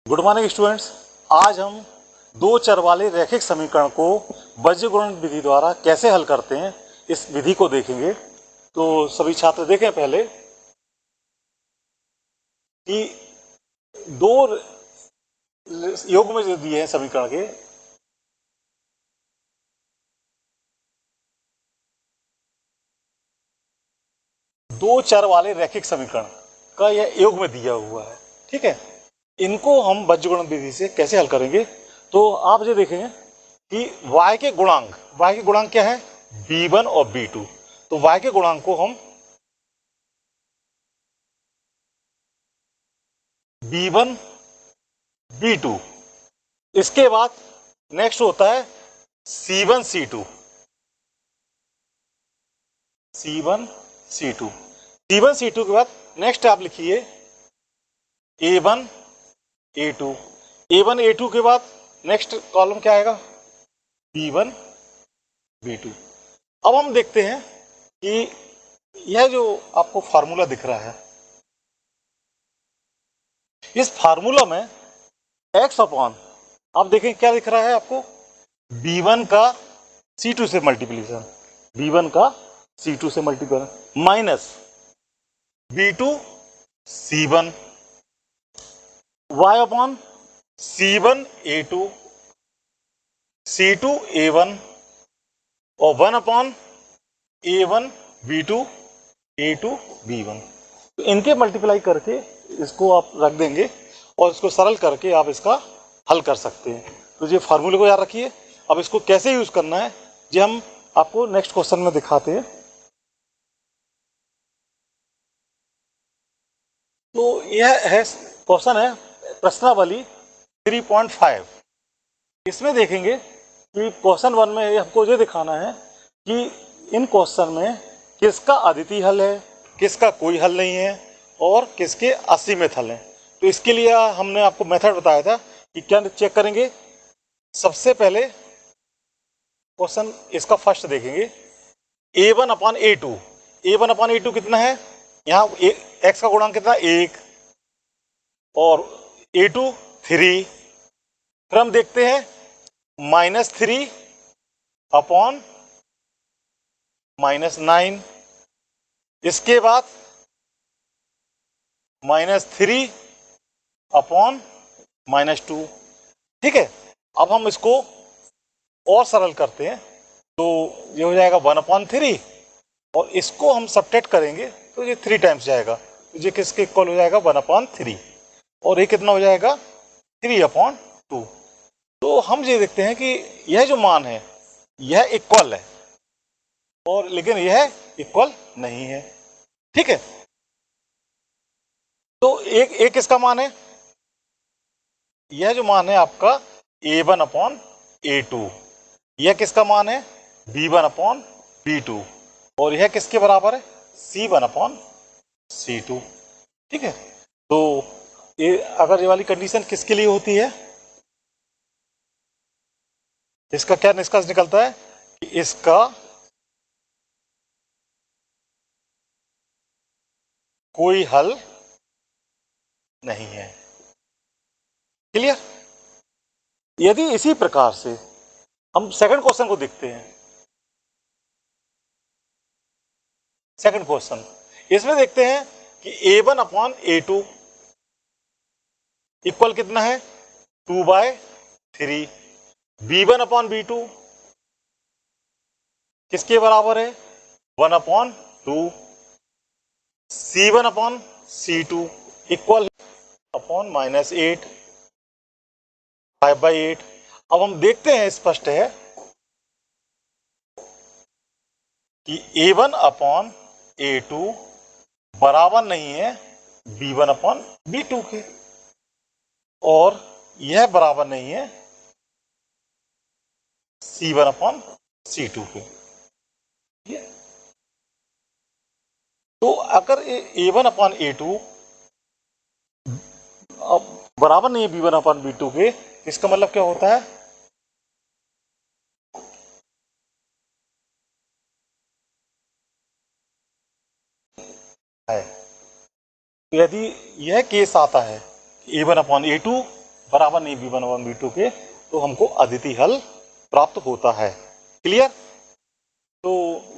Good morning students. आज हम दो चर वाले रैखिक समीकरण को बीजगणित विधि द्वारा कैसे हल करते हैं इस विधि को देखेंगे। तो सभी छात्र देखें पहले कि दो योग में जो दिए हैं समीकरण के, दो चर वाले रैखिक समीकरण का यह योग में दिया हुआ है। ठीक है, इनको हम बीजगणित विधि से कैसे हल करेंगे। तो आप जो देखेंगे कि y के गुणांक क्या है, b1 और b2। तो y के गुणांक को हम b1 b2, इसके बाद नेक्स्ट होता है c1 c2 c1 c2 c1 c2 के बाद नेक्स्ट आप लिखिए a1 a2 a1 a2 के बाद नेक्स्ट कॉलम क्या आएगा, b1 b2। अब हम देखते हैं कि यह जो आपको फार्मूला दिख रहा है, इस फार्मूला में x अपॉन, आप देखें क्या दिख रहा है आपको, b1 का c2 से मल्टीप्लीकेशन, b1 का c2 से multiplication minus b2 c1, y upon c1 a2 c2 a1 और 1 upon a1 b2 a2 b1। तो इनके मल्टीप्लाई करके इसको आप रख देंगे और इसको सरल करके आप इसका हल कर सकते हैं। तो ये फार्मूले को याद रखिए। अब इसको कैसे यूज करना है ये हम आपको नेक्स्ट क्वेश्चन में दिखाते हैं। तो यह है क्वेश्चन है प्रश्नावली 3.5। इसमें देखेंगे कि क्वेश्चन 1 में हमको ये दिखाना है कि इन क्वेश्चन में किसका अद्वितीय हल है, किसका कोई हल नहीं है और किसके असीमित हल हैं। तो इसके लिए हमने आपको मेथड बताया था कि क्या चेक करेंगे। सबसे पहले क्वेश्चन इसका फर्स्ट देखेंगे, a1 upon a2। a1 upon a2 कितना है, यहाँ x का गुणांक कितना, 1 और a2 3। फिर हम देखते हैं -3 अपॉन -9, इसके बाद -3 अपॉन -2। ठीक है, अब हम इसको और सरल करते हैं तो ये हो जाएगा 1/3 और इसको हम सब्ट्रैक्ट करेंगे तो ये 3 टाइम्स जाएगा, तो ये किसके इक्वल हो जाएगा, 1/3 और ये कितना हो जाएगा, 3/2। तो हम ये देखते हैं कि यह जो मान है यह इक्वल है और लेकिन यह इक्वल नहीं है। ठीक है, तो एक किसका मान है, यह जो मान है आपका a1 अपॉन a2, यह किसका मान है b1 अपॉन b2 और यह किसके बराबर है, c1 अपॉन c2। ठीक है, तो ये अगर ये वाली कंडीशन किसके लिए होती है, इसका क्या निष्कर्ष निकलता है कि इसका कोई हल नहीं है। क्लियर। यदि इसी प्रकार से हम सेकंड क्वेश्चन को देखते हैं, सेकंड क्वेश्चन इसमें देखते हैं कि a1 अपॉन a2 इक्वल कितना है, 2/3। b1 अपॉन b2 किसके बराबर है, 1/2। c1 upon c2 equal upon -8, 5/8। अब हम देखते हैं, स्पष्ट है कि a1 अपॉन a2 बराबर नहीं है b1 अपॉन b2 के और यह बराबर नहीं है c1 अपॉन c2 के। तो अगर a1 अपॉन a2 अब बराबर नहीं है b1 अपॉन b2 के, इसका मतलब क्या होता है, यदि यह केस आता है a1 अपॉन a2 बराबर नहीं V1 V2 के, तो हमको अद्वितीय हल प्राप्त होता है। क्लियर? तो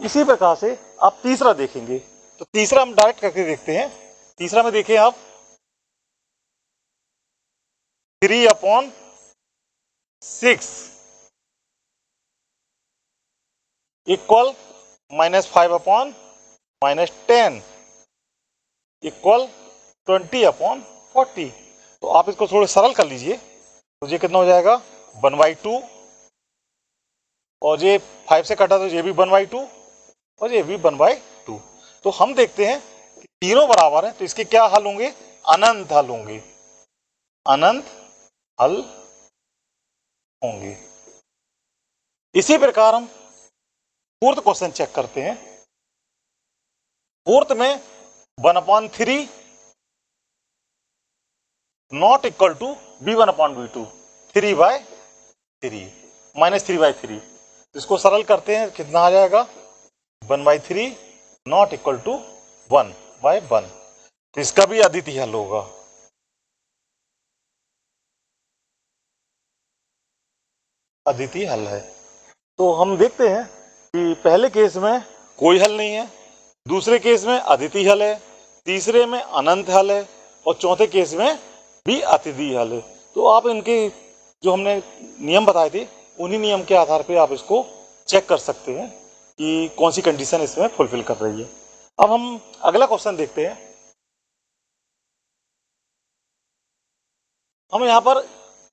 इसी प्रकार से आप तीसरा देखेंगे, तो तीसरा हम डायरेक्ट करके देखते हैं। तीसरा में देखें आप 3/6 इक्वल -5/-10 इक्वल 20/40। तो आप इसको थोड़े सरल कर लीजिए, तो ये कितना हो जाएगा 1/2, और ये 5 से कटा तो ये भी 1/2 और ये भी 1/2। तो हम देखते हैं कि तीनों बराबर हैं, तो इसके क्या हल होंगे? अनंत हल होंगे, अनंत हल होंगे। इसी प्रकार हम फोर्थ क्वेश्चन चेक करते हैं। फोर्थ में 1/3 नॉट इक्वल टू V1/V2, 3/3 -3/3। इसको सरल करते हैं, कितना आ जाएगा 1/3 नॉट इक्वल टू 1/1। तो इसका भी अद्वितीय हल होगा। अद्वितीय हल है। तो हम देखते हैं कि पहले केस में कोई हल नहीं है, दूसरे केस में अद्वितीय हल है, तीसरे में अनंत हल है, और चौथे केस में भी अद्वितीय हल है। तो आप इनके जो हमने नियम बताए थे, उन्हीं नियम के आधार पर आप इसको चेक कर सकते हैं कि कौन सी कंडीशन इसमें फुलफिल कर रही है। अब हम अगला क्वेश्चन देखते हैं। हम यहाँ पर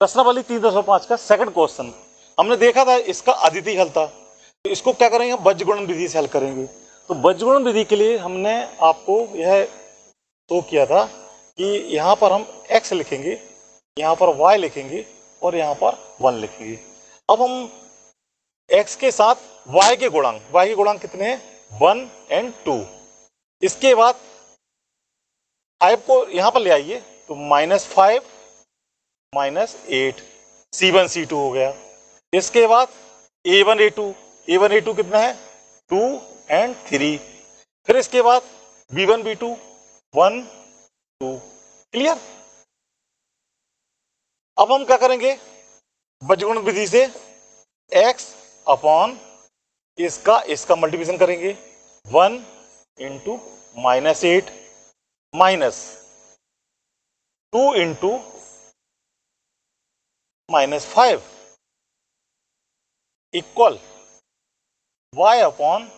प्रश्नावली 3.5 का सेकंड क्वेश्चन हमने देखा था, इसका अद्वितीय हल था। तो इसको क्या करेंगे, हम बीजगणन विधि से हल करेंगे। तो बीजगणन विधि के लिए हमने आपको यह शो किया था कि यहाँ पर हम x लिखेंगे, यहाँ पर y लिखेंगे, और यहाँ पर 1 लिखेंगे। अब हम x के साथ y के गुणांक कितने हैं, 1 और 2। इसके बाद 5 को यहाँ पर ले आइए, तो -5 -8 C1 C2 हो गया। इसके बाद A1 A2 कितना है 2 और 3। फिर इसके बाद B1 B2 1 2। क्लियर? अब हम क्या करेंगे, बीजगणित विधि से x अपॉन इसका मल्टीप्लिकेशन करेंगे, 1 into -8 minus 2 into -5 equal y upon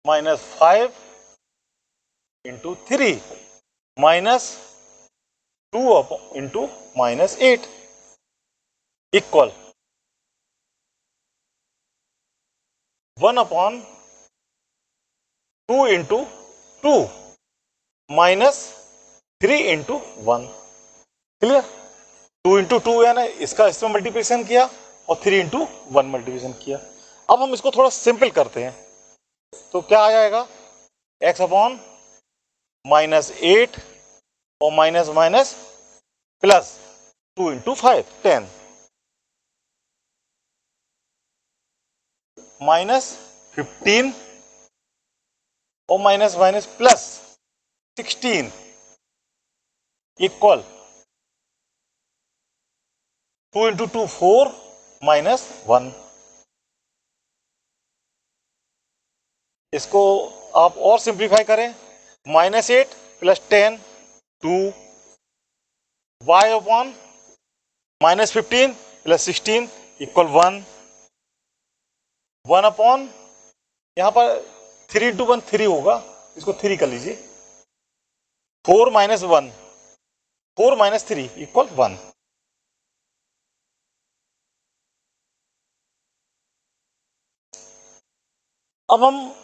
-5 into 3 minus 2 into -8 equal 1 upon 2 into 2 minus 3 into 1। Clear? 2 into 2 है ना, इसमें मल्टीप्लिकेशन किया, और 3 इंटू 1 मल्टीप्लिकेशन किया। अब हम इसको थोड़ा सिंपल करते हैं, तो क्या आ जाएगा, x अपॉन -8 और माइनस माइनस प्लस 2 इंटू 5 10 -15 और minus minus plus 16 equal 2 into 2 4 -1। इसको आप और सिंप्लीफाई करें, -8 plus 10 2, y upon -15 plus 16 equal 1, 1 upon यहाँ पर 3 इंटू 1 3 होगा, इसको 3 कर लीजिए, 4 -1 4 -3 इक्वल 1। अब हम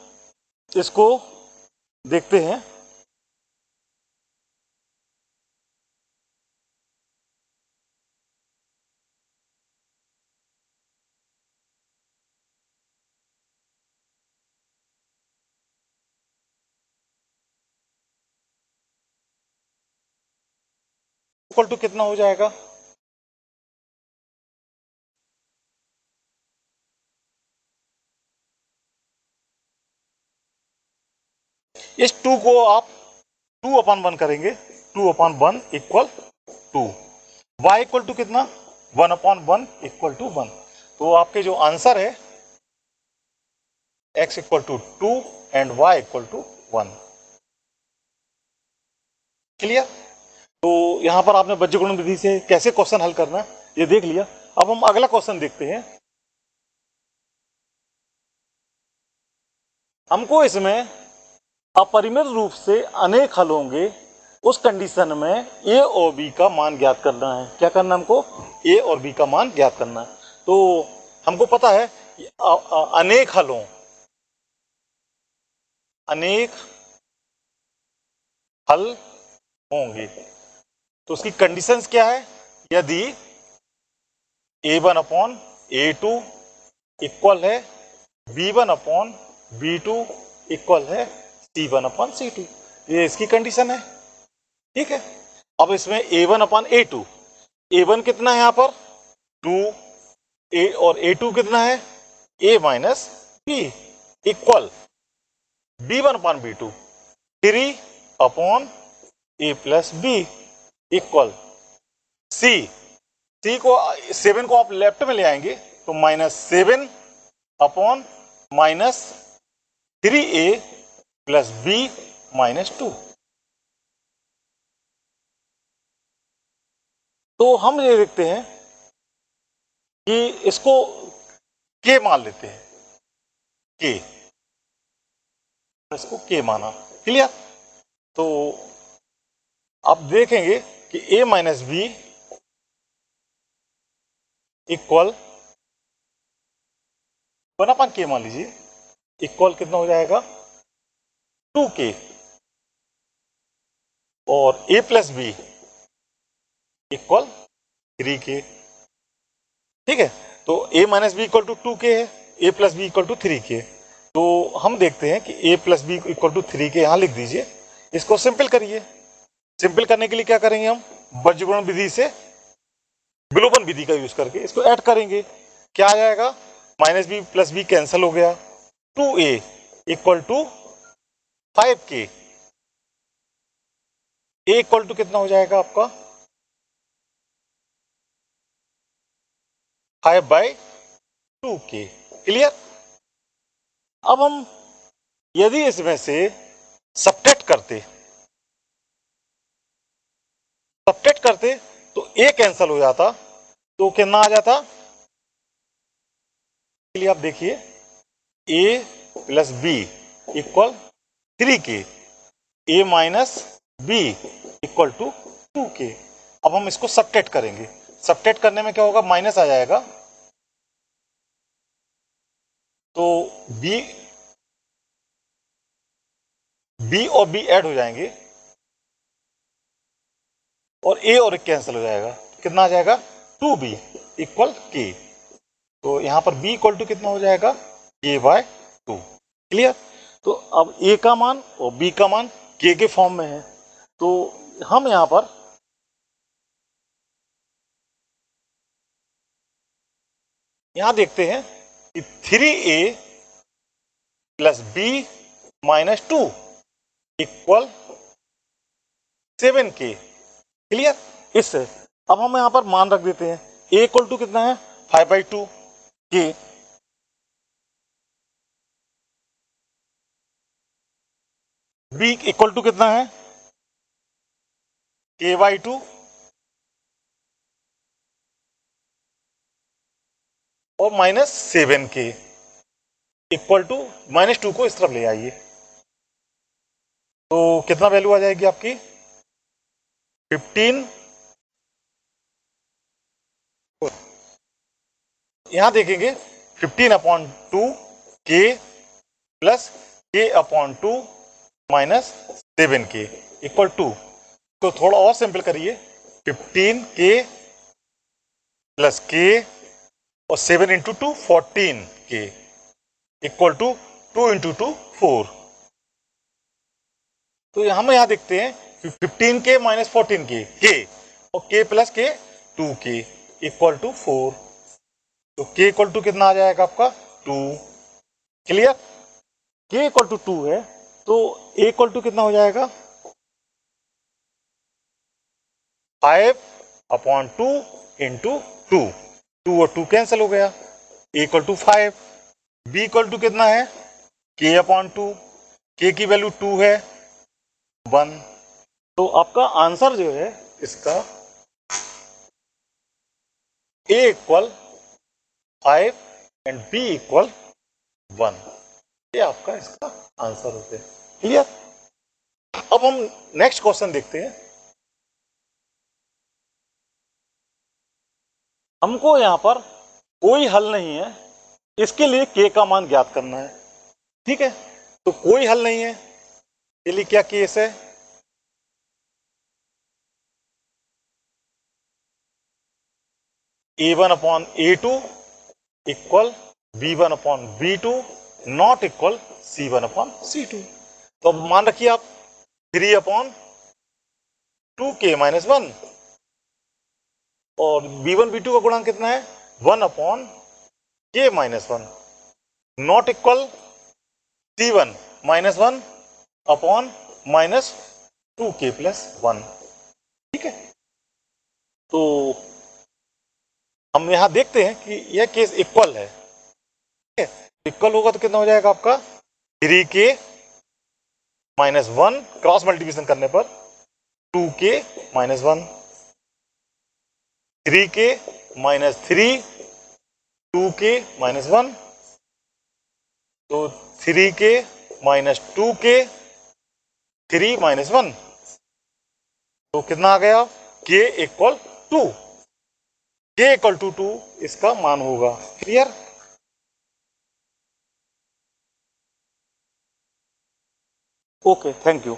इसको देखते हैं। इक्वल टू कितना हो जाएगा, इस 2 को आप 2/1 करेंगे, 2/1 इक्वल 2। y इक्वल टू कितना, 1/1 इक्वल टू 1। तो आपके जो आंसर है x equal to 2 and y equal to 1। Clear. तो यहां पर आपने बीजगणित विधि से कैसे क्वेश्चन हल करना है ये देख लिया। अब हम अगला क्वेश्चन देखते हैं। हमको इसमें अपरिमित रूप से अनेक हल होंगे उस कंडीशन में a और b का मान ज्ञात करना है। क्या करना है हमको, a और b का मान ज्ञात करना है। तो हमको पता है अनेक हलों, अनेक हल होंगे तो उसकी कंडीशंस क्या है, यदि a1/a2 इक्वल है b1/b2 इक्वल है c1/c2, ये इसकी कंडीशन है। ठीक है। अब इसमें a1/a2, a1 कितना है यहाँ पर 2, a और a2 कितना है a minus b equal b1/b2 3/a plus b equal c को 7 को आप लेफ्ट में ले आएंगे तो -7 अपॉन -3a प्लस b -2। तो हम ये देखते हैं कि इसको k मान लेते हैं, k, इसको k माना। क्लियर। तो आप देखेंगे कि a minus B equal 1/k मान लीजिए, इक्वल कितना हो जाएगा 2k, और a plus B equal 3k। ठीक है। तो a minus B equal to 2k है, a plus B equal to 3k। तो हम देखते हैं कि a plus B equal to 3k यहां लिख दीजिए। इसको सिंपल करिए। सिंपल करने के लिए क्या करेंगे, हम बीजगणित विधि से विलोपन विधि का यूज करके इसको ऐड करेंगे। क्या आ जाएगा, minus B plus B cancel हो गया, 2a equal to 5k, a equal to कितना हो जाएगा आपका 5/2k। क्लियर। अब हम यदि इसमें से सब्ट्रैक्ट करते तो a कैंसिल हो जाता, तो कितना आ जाता, के लिए आप देखिए a plus B equal 3k, a minus B equal to 2k। अब हम इसको सब्ट्रैक्ट करेंगे। सब्ट्रैक्ट करने में क्या होगा, माइनस आ जाएगा, तो b और b ऐड हो जाएंगे और a और एक कैंसिल हो जाएगा, कितना आ जाएगा 2b इक्वल k। तो यहां पर b इक्वल टू कितना हो जाएगा k/2। क्लियर। तो अब a का मान और b का मान k के फॉर्म में है। तो हम यहां पर देखते हैं कि 3a plus b -2 equal 7k। Clear. इससे अब हम यहां पर मान रख देते हैं, a इक्वल टू कितना है 5/2 k, b इक्वल टू कितना है k/2, और -7k इक्वल टू -2 को इस तरफ ले आइए, तो कितना वैल्यू आ जाएगी आपकी 15। यहां देखेंगे 15/2 k plus k/2 -7k equal to, तो थोड़ा और सिंपल करिए, 15k प्लस k और 7 into 2 14k equal to 2 into 2 4। तो हम यहां देखते हैं 15k माइनस 14k k और k plus k 2k equal to 4। तो k इक्वल टू कितना आ जाएगा आपका 2। क्लियर। k इक्वल टू 2 है तो a इक्वल टू कितना हो जाएगा 5/2 इंटू 2 और 2 कैंसिल हो गया, equal to 5। B equal to कितना है, k/2, k की वैल्यू 2 है, 1। तो आपका आंसर जो है इसका a equal 5 and b equal 1, ये आपका इसका आंसर होते हैं। क्लियर? अब हम नेक्स्ट क्वेश्चन देखते हैं। हमको यहां पर कोई हल नहीं है, इसके लिए k का मान ज्ञात करना है। ठीक है, तो कोई हल नहीं है, इसके लिए क्या केस है, a1/a2 equal b1/b2 not equal c1/c2। तो अब मान रखिए आप 3/2k-1 और b1 b2 का गुणांक कितना है, 1/k-1 नॉट इक्वल c1-1/-2k+1। ठीक है, तो हम यहां देखते हैं कि यह केस इक्वल है। ठीक है, इक्वल होगा तो कितना हो जाएगा आपका 3k-1 क्रॉस मल्टीप्लिकेशन करने पर 2k-1, 3k-3 2k-1, तो 3k-2k 3-1, तो कितना आ गया, k equal 2, k equal to 2 इसका मान होगा। क्लियर? Okay, thank you.